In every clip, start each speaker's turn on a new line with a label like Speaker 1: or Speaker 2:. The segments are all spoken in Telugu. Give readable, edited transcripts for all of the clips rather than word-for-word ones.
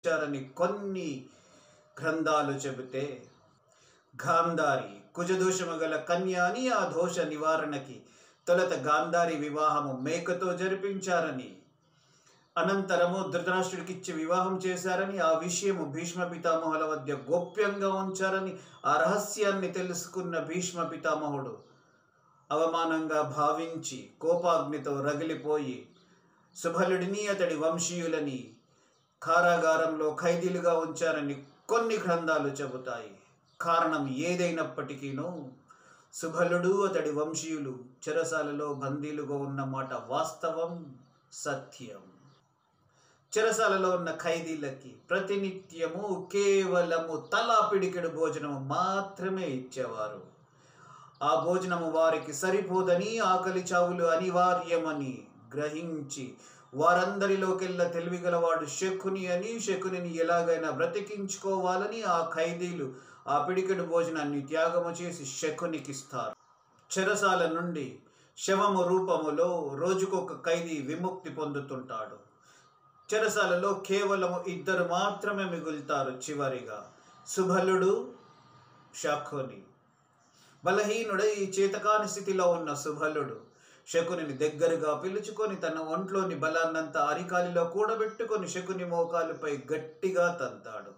Speaker 1: చారని కొన్ని గ్రంథాలు చెబితే, గాంధారి కుజదోషము గల కన్య అని ఆ దోష నివారణకి తొలత గాంధారి వివాహము మేకతో జరిపించారని, అనంతరము ధృతరాష్ట్రుడికిచ్చి వివాహం చేశారని, ఆ విషయము భీష్మ పితామహుల వద్ద గోప్యంగా ఉంచారని ఆ రహస్యాన్ని తెలుసుకున్న భీష్మ పితామహుడు అవమానంగా భావించి కోపాగ్నితో రగిలిపోయి సుబలుడిని అతడి వంశీయులని కారాగారంలో ఖైదీలుగా ఉంచారని కొన్ని గ్రంథాలు చెబుతాయి. కారణం ఏదైనప్పటికీనూ సుబలుడు అతడి వంశీయులు చెరసాలలో బందీలుగా ఉన్నమాట వాస్తవం, సత్యం. చెరసాలలో ఉన్న ఖైదీలకి ప్రతినిత్యము కేవలము తలా పిడికెడు భోజనము మాత్రమే ఇచ్చేవారు. ఆ భోజనము వారికి సరిపోదని, ఆకలి చావులు అనివార్యమని గ్రహించి వారందరిలోకెల్లా తెలివిగలవాడు శకుని అని, శకునిని ఎలాగైనా బ్రతికించుకోవాలని ఆ ఖైదీలు ఆ పిడికెడు భోజనాన్ని త్యాగము చేసి శకునికిస్తారు. చెరసాల నుండి శవము రూపములో రోజుకొక ఖైదీ విముక్తి పొందుతుంటాడు. చెరసాలలో కేవలము 2 మాత్రమే మిగులుతారు. చివరిగా సుబలుడు, శకుని. బలహీనుడై చేతకాని స్థితిలో ఉన్న సుబలుడు శకునిని దగ్గరగా పిలుచుకొని తన ఒంట్లోని బలాన్నంతా అరికాలిలో కూడబెట్టుకొని శకుని మోకాలుపై గట్టిగా తంతాడు.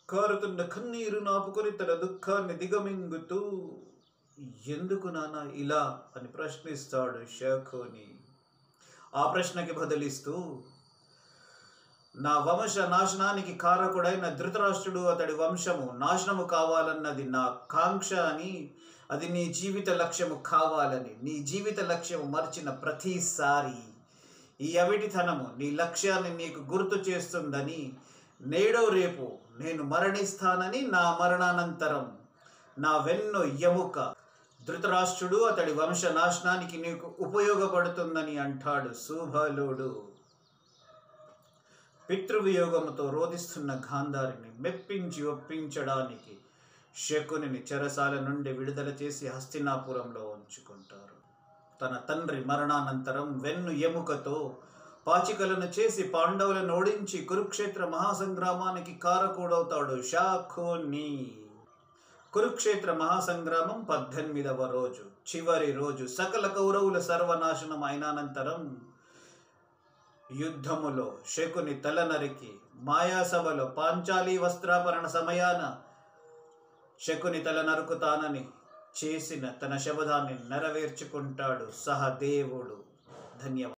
Speaker 1: కారుతున్న కన్నీరు నాపుకొని తన దుఃఖాన్ని దిగమింగుతూ, ఎందుకు నాన్న ఇలా అని ప్రశ్నిస్తాడు శకుని. ఆ ప్రశ్నకి బదులిస్తూ, నా వంశ నాశనానికి కారకుడైన ధృతరాష్ట్రుడు అతడి వంశము నాశనము కావాలన్నది నా కాంక్ష అని, అది నీ జీవిత లక్ష్యము కావాలని, నీ జీవిత లక్ష్యము మర్చిన ప్రతిసారి ఈ అవిటితనము నీ లక్ష్యాన్ని నీకు గుర్తు చేస్తుందని, నేడో రేపు నేను మరణిస్తానని, నా మరణానంతరం నా వెన్ను ఎముక ధృతరాష్ట్రుడు అతడి వంశ నాశనానికి నీకు ఉపయోగపడుతుందని అంటాడు సుబలుడు. పితృవియోగముతో రోధిస్తున్న గాంధారిని మెప్పించి ఒప్పించడానికి శకునిని చెరసాల నుండి విడుదల చేసి హస్తినాపురంలో ఉంచుకుంటారు. తన తండ్రి మరణానంతరం వెన్ను ఎముకతో పాచికలను చేసి పాండవులను ఓడించి కురుక్షేత్ర మహాసంగ్రామానికి కారకుడవుతాడు శకుని. కురుక్షేత్ర మహాసంగ్రామం 18వ రోజు, చివరి రోజు. సకల కౌరవుల సర్వనాశనం అయినానంతరం యుద్ధములో శకుని తల నరికి మాయాసభలో పాంచాలి వస్త్రాపరణ సమయాన శకుని తల నరుకుతానని చేసిన తన శపథాన్ని నెరవేర్చుకుంటాడు సహదేవుడు. ధన్యవాదాలు.